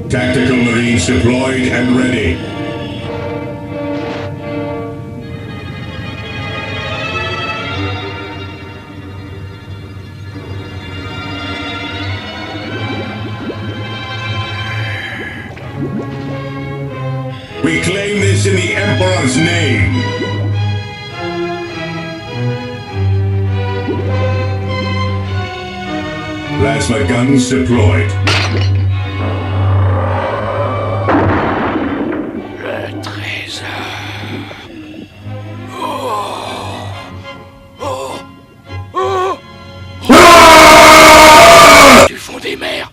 Tactical Marines deployed and ready. We claim this in the Emperor's name. Plasma guns deployed. Le trésor. Oh. Oh. Oh. Oh. Du fond des mers.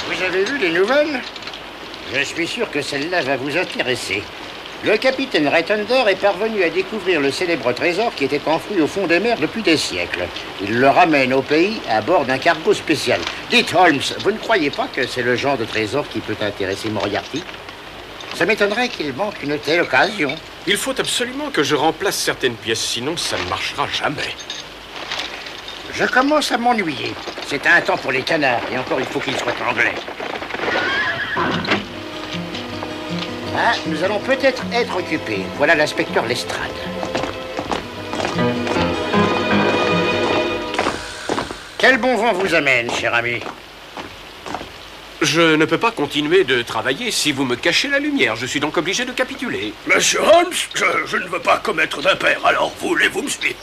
Vous avez vu les nouvelles? Je suis sûr que celle-là va vous intéresser. Le capitaine Reitender est parvenu à découvrir le célèbre trésor qui était enfoui au fond des mers depuis des siècles. Il le ramène au pays à bord d'un cargo spécial. Dites, Holmes, vous ne croyez pas que c'est le genre de trésor qui peut intéresser Moriarty? Ça m'étonnerait qu'il manque une telle occasion. Il faut absolument que je remplace certaines pièces, sinon ça ne marchera jamais. Je commence à m'ennuyer. C'est un temps pour les canards, et encore il faut qu'ils soient anglais. Ah, nous allons peut-être être occupés. Voilà l'inspecteur Lestrade. Quel bon vent vous amène, cher ami? Je ne peux pas continuer de travailler si vous me cachez la lumière. Je suis donc obligé de capituler. Monsieur Holmes, je ne veux pas commettre d'impair, alors voulez-vous me suivre?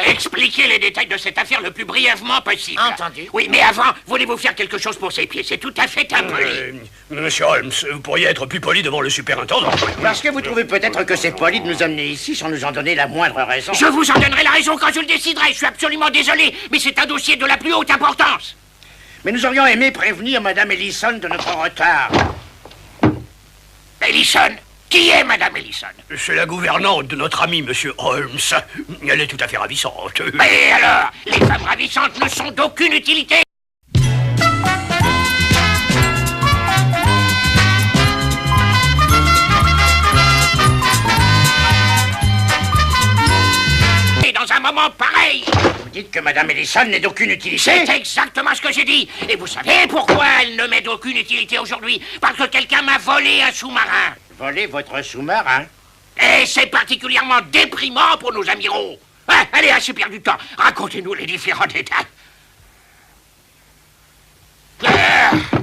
Expliquez les détails de cette affaire le plus brièvement possible. Entendu. Oui, mais avant, voulez-vous faire quelque chose pour ses pieds? C'est tout à fait impoli. Monsieur Holmes, vous pourriez être plus poli devant le superintendant. Parce que vous trouvez peut-être que c'est poli de nous amener ici sans nous en donner la moindre raison. Je vous en donnerai la raison quand je le déciderai. Je suis absolument désolé, mais c'est un dossier de la plus haute importance. Mais nous aurions aimé prévenir Madame Ellison de notre retard. Ellison? Qui est Madame Ellison? C'est la gouvernante de notre ami, Monsieur Holmes. Elle est tout à fait ravissante. Mais alors, les femmes ravissantes ne sont d'aucune utilité. Et dans un moment pareil... Vous dites que Madame Ellison n'est d'aucune utilité? C'est exactement ce que j'ai dit. Et vous savez pourquoi elle ne m'est d'aucune utilité aujourd'hui? Parce que quelqu'un m'a volé un sous-marin. Voler votre sous-marin? Et c'est particulièrement déprimant pour nos amiraux. Hein, allez, assez perdu de temps. Racontez-nous les différents détails.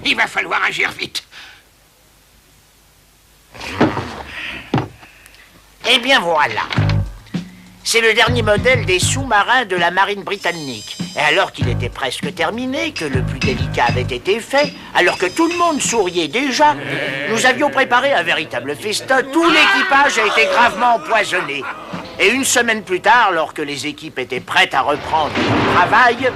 Il va falloir agir vite. Eh bien voilà. C'est le dernier modèle des sous-marins de la marine britannique. Et alors qu'il était presque terminé, que le plus délicat avait été fait, alors que tout le monde souriait déjà, nous avions préparé un véritable festin. Tout l'équipage a été gravement empoisonné. Et une semaine plus tard, alors que les équipes étaient prêtes à reprendre leur travail...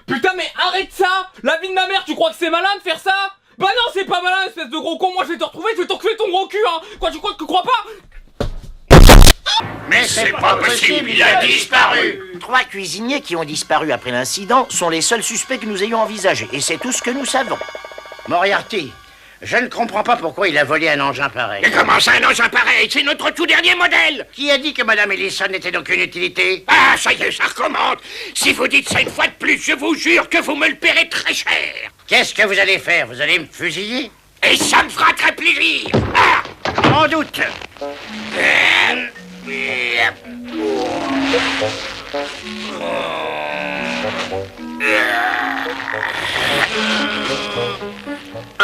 Putain, mais arrête ça! La vie de ma mère, tu crois que c'est malin de faire ça? Bah non, c'est pas malin, espèce de gros con. Moi, je vais te retrouver, je vais t'enculer ton gros cul, hein. Quoi, tu crois pas? Mais c'est pas possible, il a disparu. 3 cuisiniers qui ont disparu après l'incident sont les seuls suspects que nous ayons envisagés. Et c'est tout ce que nous savons. Moriarty, je ne comprends pas pourquoi il a volé un engin pareil. Mais comment ça, un engin pareil? C'est notre tout dernier modèle. Qui a dit que Madame Ellison n'était d'aucune utilité? Ah, ça y est, ça recommence. Si vous dites ça une fois de plus, je vous jure que vous me le paierez très cher. Qu'est-ce que vous allez faire? Vous allez me fusiller? Et ça me fera très plaisir. Ah! Sans doute.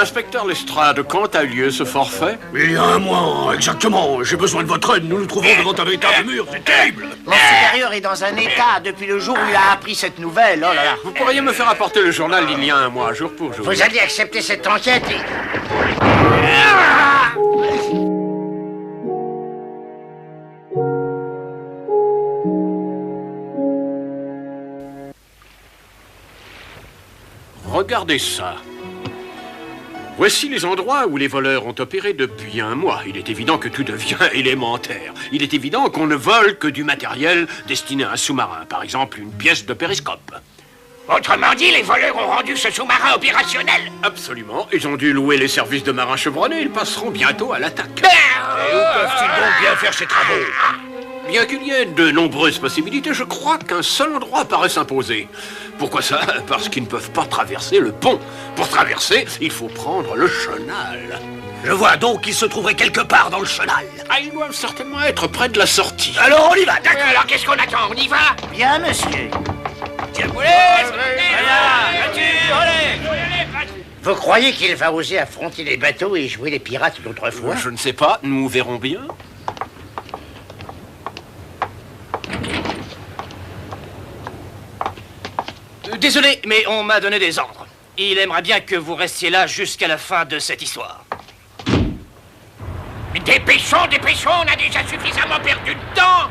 Inspecteur Lestrade, quand a eu lieu ce forfait? Il y a un mois, exactement. J'ai besoin de votre aide. Nous nous trouvons devant un véritable mur. C'est terrible. Mon supérieur est dans un état depuis le jour où il a appris cette nouvelle. Oh là là. Vous pourriez me faire apporter le journal d'il y a un mois, jour pour jour. Vous allez accepter cette enquête et... Regardez ça. Voici les endroits où les voleurs ont opéré depuis un mois. Il est évident que tout devient élémentaire. Il est évident qu'on ne vole que du matériel destiné à un sous-marin. Par exemple, une pièce de périscope. Autrement dit, les voleurs ont rendu ce sous-marin opérationnel. Absolument. Ils ont dû louer les services de marins chevronnés. Ils passeront bientôt à l'attaque. Et où peuvent-ils donc bien faire ces travaux? Bien qu'il y ait de nombreuses possibilités, je crois qu'un seul endroit paraît s'imposer. Pourquoi ça? Parce qu'ils ne peuvent pas traverser le pont. Pour traverser, il faut prendre le chenal. Je vois donc qu'ils se trouveraient quelque part dans le chenal. Ah, ils doivent certainement être près de la sortie. Alors on y va, d'accord. Alors qu'est-ce qu'on attend? On y va? Bien, monsieur. Vous croyez qu'il va oser affronter les bateaux et jouer les pirates d'autrefois? Je ne sais pas, nous verrons bien. Désolé, mais on m'a donné des ordres. Il aimerait bien que vous restiez là jusqu'à la fin de cette histoire. Dépêchons, on a déjà suffisamment perdu de temps.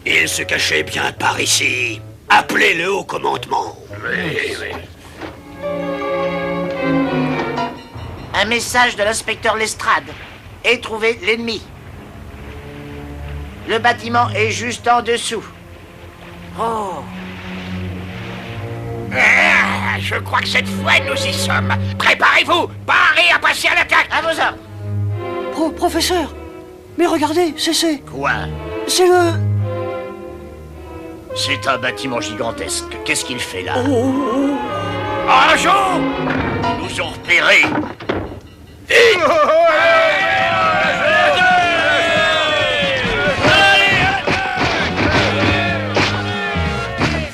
Il se cachait bien par ici. Appelez le haut commandement. Un message de l'inspecteur Lestrade. Et trouvé l'ennemi. Le bâtiment est juste en dessous. Oh. Je crois que cette fois, nous y sommes. Préparez-vous. Parez à passer à l'attaque. À vos ordres. Professeur, mais regardez, c'est... Quoi? C'est le... C'est un bâtiment gigantesque. Qu'est-ce qu'il fait là? En joue. Ils nous ont repérés.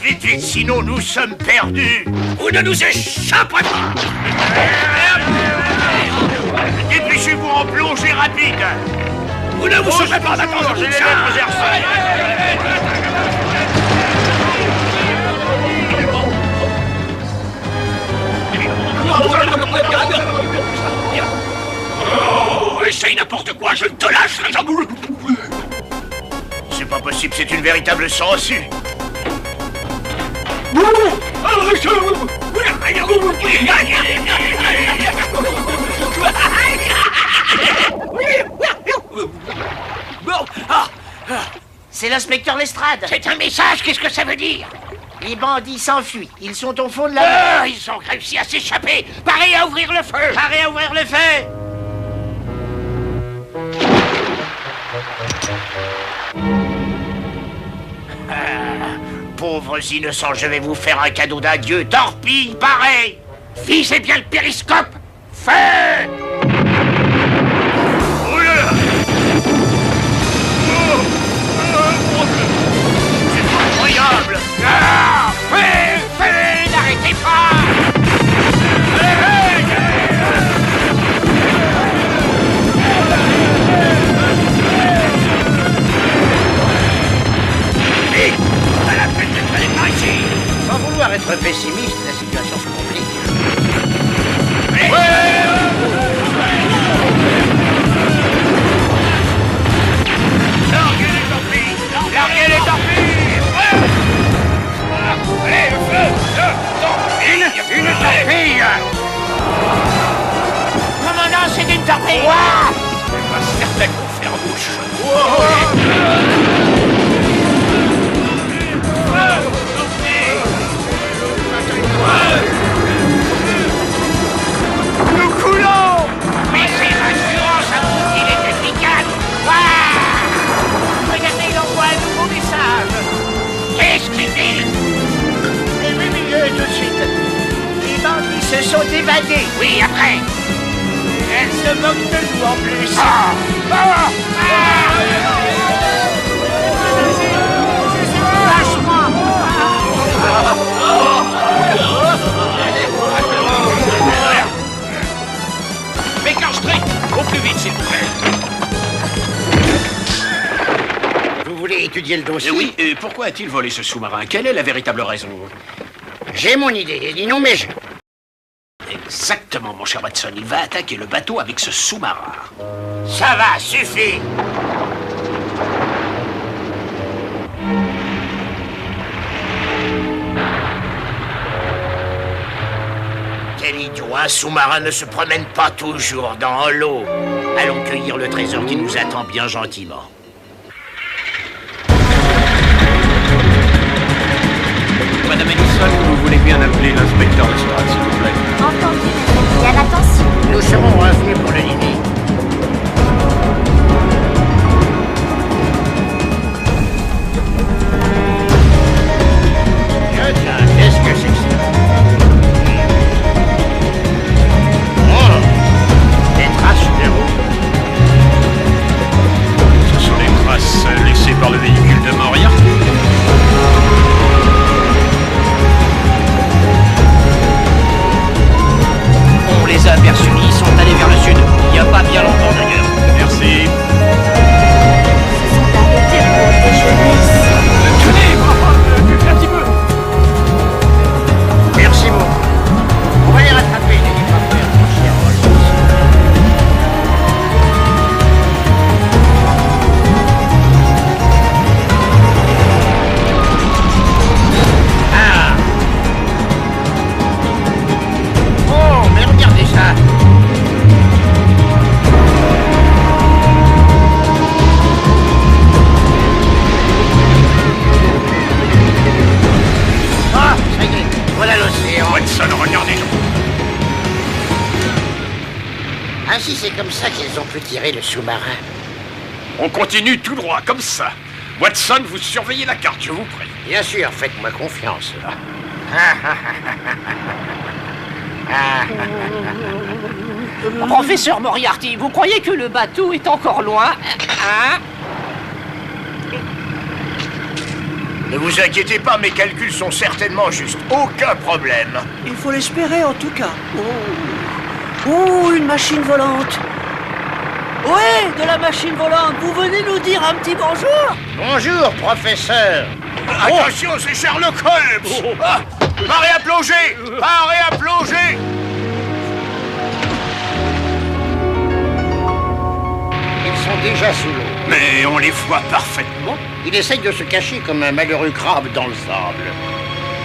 Vite, vite, sinon nous sommes perdus. Vous ne nous échapperez pas. Dépêchez-vous en plongée rapide. Vous ne vous serez pas d'accord. J'ai les mêmes Oh, essaye n'importe quoi, je ne te lâcherai jamais. C'est pas possible, c'est une véritable sangsue. C'est l'inspecteur Lestrade. C'est un message, qu'est-ce que ça veut dire? Les bandits s'enfuient. Ils sont au fond de la mer. Ils ont réussi à s'échapper. Parez à ouvrir le feu. Parez à ouvrir le feu. Pauvres innocents, je vais vous faire un cadeau d'adieu. Torpille, pareil. Visez bien le périscope. Feu. Oh là là. C'est incroyable. Ah, feu, n'arrêtez pas. Pas la peine d'être allé par ici. Sans vouloir être pessimiste, la situation se complique. Larguez les torpilles. Larguez les torpilles. Allez, le feu. Une torpille. Commandant, c'est une torpille. Elle va certainement faire bouche. Nous coulons. Mais c'est rassurant, ça prouve qu'il est efficace. Regardez, il envoie un nouveau message. Qu'est-ce qu'il dit? Oui, tout de suite. Les bandits se sont évadés. Oui, après. Elle se moque de nous en plus. Ah. étudié le dossier. Oui, et pourquoi a-t-il volé ce sous-marin? Quelle est la véritable raison? J'ai mon idée, dis non mais je... Exactement, mon cher Watson. Il va attaquer le bateau avec ce sous-marin. Ça va, suffit. Quel idiot, un sous-marin ne se promène pas toujours dans l'eau. Allons cueillir le trésor qui nous attend bien gentiment. Madame Ellison, vous voulez bien appeler l'inspecteur d'escouade, s'il vous plaît? Entendu, capitaine. Attention. Nous serons revenus pour le dîner. Tiens, qu'est-ce que c'est que ça? Oh, des traces de roue. Ce sont les traces laissées par le véhicule de Moria. On les a aperçus, ils sont allés vers le sud. Il n'y a pas bien longtemps d'ailleurs. Merci. Ce sont des terreaux de jeunesse. Tenez, un petit peu. Merci beaucoup. On va les rattraper, les livres frères, mon cher Holmes. Ah! Oh, mais regardez ça! Ah, ça y est, voilà l'océan. Watson, regardez-nous. Ainsi, c'est comme ça qu'ils ont pu tirer le sous-marin. On continue tout droit, comme ça. Watson, vous surveillez la carte, je vous prie. Bien sûr, faites-moi confiance. Professeur Moriarty, vous croyez que le bateau est encore loin? Hein? Ne vous inquiétez pas, mes calculs sont certainement justes. Aucun problème. Il faut l'espérer en tout cas. Oh, une machine volante. Ouais, de la machine volante. Vous venez nous dire un petit bonjour? Bonjour, professeur. Attention, c'est Sherlock Holmes. Ah, parez à plonger. Parez à plonger. Ils sont déjà sous l'eau. Mais on les voit parfaitement. Il essaye de se cacher comme un malheureux crabe dans le sable.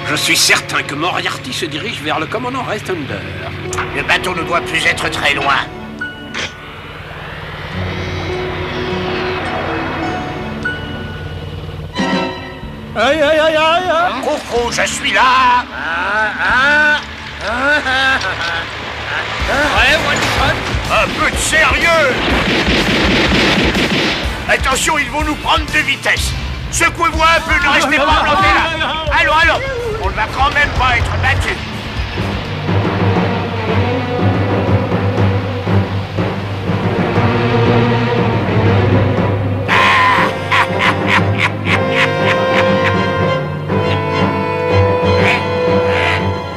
Je suis certain que Moriarty se dirige vers le commandant Restender. Le bateau ne doit plus être très loin. Aïe, aïe, aïe, aïe, aïe. Coucou, je suis là. Ouais, Watson. Un peu de sérieux. Attention, ils vont nous prendre de vitesse. Secouez-vous un peu, ne restez pas plantés là. Allons, on ne va quand même pas être battu.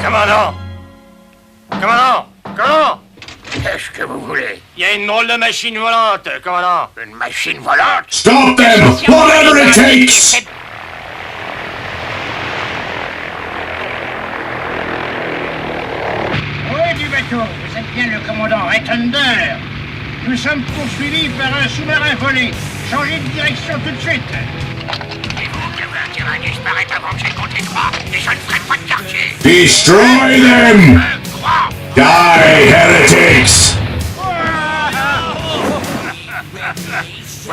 Commandant. Qu'est-ce que vous voulez? Il y a une drôle de machine volante, commandant. Une machine volante? Stop them, whatever it takes! Oui, du bateau, vous êtes bien le commandant Restender. Nous sommes poursuivis par un sous-marin volé. Changez de direction tout de suite. Dites-vous que vous intérêt à disparaître avant que j'ai compté 3 et je ne ferai pas de quartier. Destroy them! 3. Die, heretics!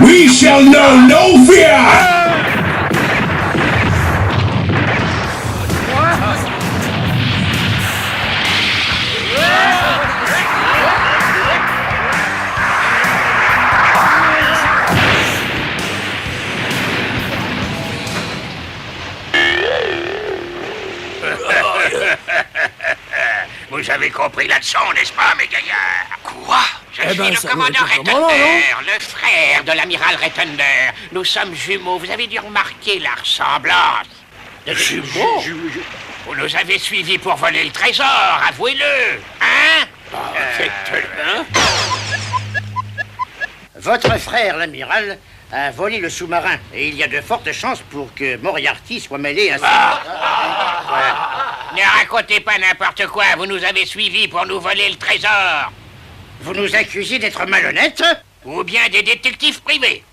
We shall know no fear! Vous avez compris la leçon, n'est-ce pas, mes gaillards? Quoi? Je suis le ça commandant doit être le commandant, Restender, le frère de l'amiral Restender. Nous sommes jumeaux, vous avez dû remarquer la ressemblance. Jumeaux? Vous nous avez suivis pour voler le trésor, avouez-le, hein? Votre frère, l'amiral, a volé le sous-marin. Et il y a de fortes chances pour que Moriarty soit mêlé à ça. Ne racontez pas n'importe quoi, vous nous avez suivis pour nous voler le trésor. Vous nous accusez d'être malhonnêtes? Ou bien des détectives privés.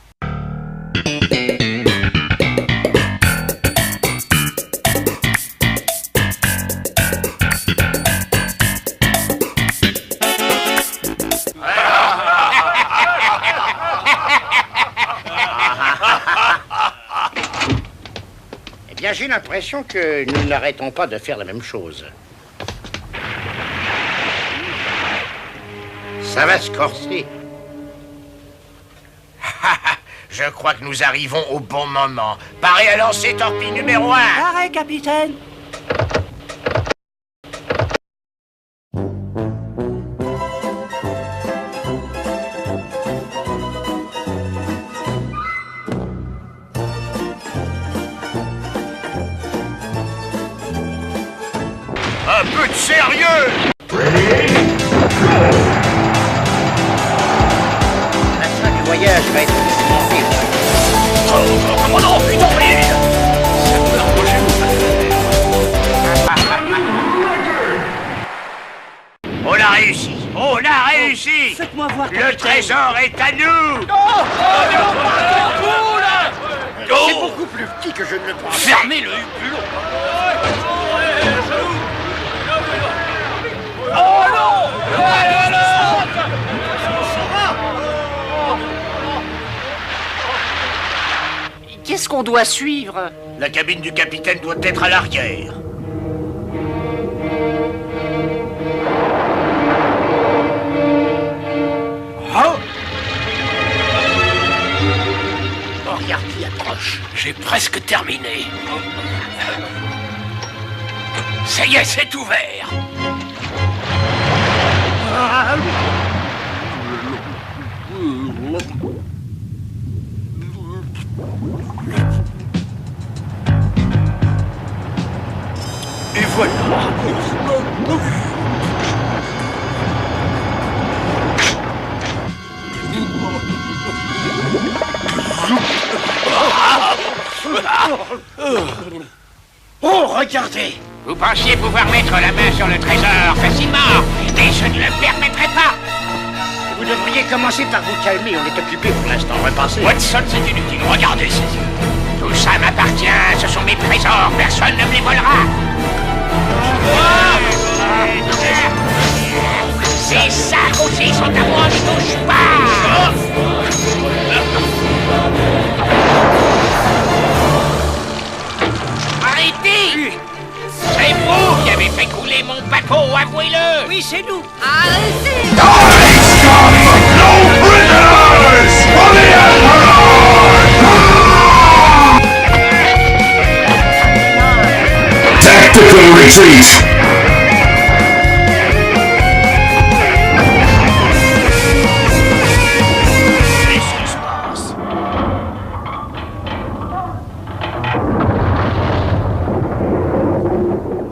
Eh bien, j'ai l'impression que nous n'arrêtons pas de faire la même chose. Ça va se corser. Je crois que nous arrivons au bon moment. Paré à lancer torpille numéro 1. Arrête, capitaine. Un peu de sérieux! La fin du voyage va être documentée. Oh non, putain, On l'a réussi! On a réussi! Faites-moi voir, Le capitaine. trésor est à nous! C'est beaucoup plus petit que je ne le pensais. Fermez le hulot! Qu'est-ce qu'on doit suivre? La cabine du capitaine doit être à l'arrière. Oh! Moriarty approche. J'ai presque terminé. Ça y est, c'est ouvert. Et voilà. Oh, regardez! Vous pensiez pouvoir mettre la main sur le trésor facilement, mais je ne le permettrai pas. Vous devriez commencer par vous calmer. On est occupé pour l'instant. Repassez. Watson, c'est inutile. Regardez ses yeux. Tout ça m'appartient. Ce sont mes trésors. Personne ne me les volera. Ces sacs aussi sont à moi. Ne touche pas. Arrêtez. C'est vous qui avez fait couler mon bateau. Avouez-le. Oui, c'est nous. Tactical retreat! Qu'est-ce qui se passe?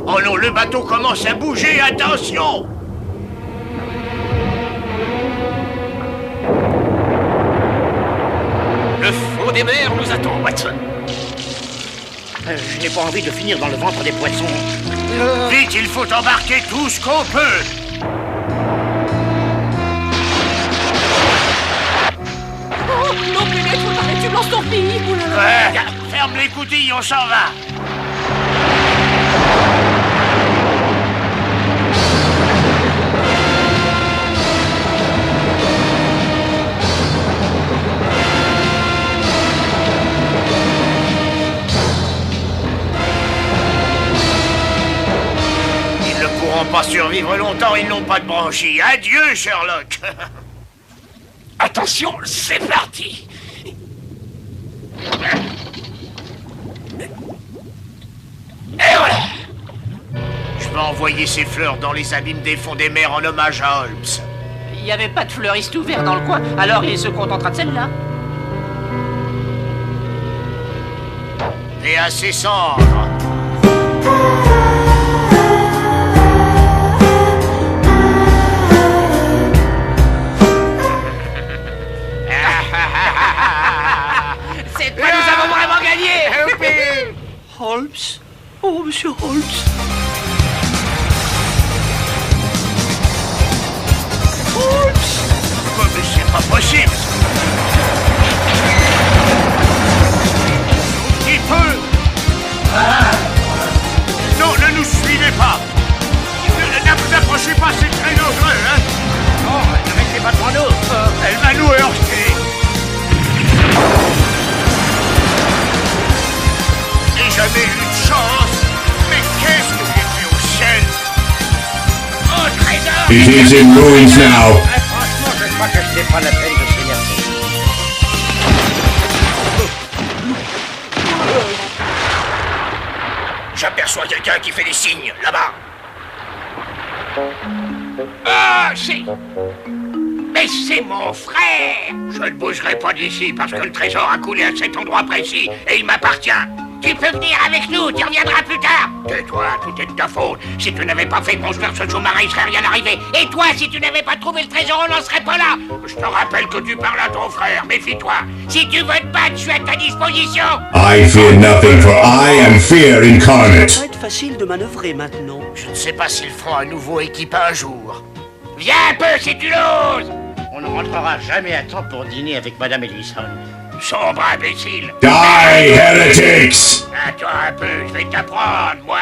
Oh non, le bateau commence à bouger, attention! Le fond des mers nous attend, Watson. Je n'ai pas envie de finir dans le ventre des poissons. Vite, il faut embarquer tout ce qu'on peut! Oh, non, Punette, faut arrêter, tu lances torpille. Oh là là. Ouais, ferme les coutilles, on s'en va! Ils ne pourront pas survivre longtemps, ils n'ont pas de branchies. Adieu, Sherlock! Attention, c'est parti. Et voilà. Je peux envoyer ces fleurs dans les abîmes des fonds des mers en hommage à Holmes. Il n'y avait pas de fleuriste ouvert dans le coin, alors il se contentera de celle-là. Et à ses cendres. Holmes. Oh, monsieur Holmes. Holmes! Oh, mais c'est pas possible! Un petit peu! Non, ne nous suivez pas! N'approchez pas, c'est très dangereux, hein! Oh, ne restez pas devant nous. Elle va nous heurter! J'ai jamais eu de chance! Mais qu'est-ce que j'ai fait au ciel? Au trésor! It is in ruins now. Ah, franchement, je crois que ce n'est pas la peine de s'énerver. J'aperçois quelqu'un qui fait des signes, là-bas! Ah, c'est... Mais c'est mon frère! Je ne bougerai pas d'ici parce que le trésor a coulé à cet endroit précis et il m'appartient. Tu peux venir avec nous, tu reviendras plus tard. Tais-toi, tout est de ta faute. Si tu n'avais pas fait construire ce sous-marin, il serait rien arrivé. Et toi, si tu n'avais pas trouvé le trésor, on n'en serait pas là. Je te rappelle que tu parles à ton frère, méfie-toi. Si tu veux te battre, je suis à ta disposition. I fear nothing, for I am fear Ça incarnate. va être facile de manœuvrer maintenant. Je ne sais pas s'ils feront un nouveau équipage un jour. Viens un peu si tu l'oses. On ne rentrera jamais à temps pour dîner avec Madame Ellison. Sombre imbécile. Die, heretics! Attends un peu, je vais t'apprendre, moi.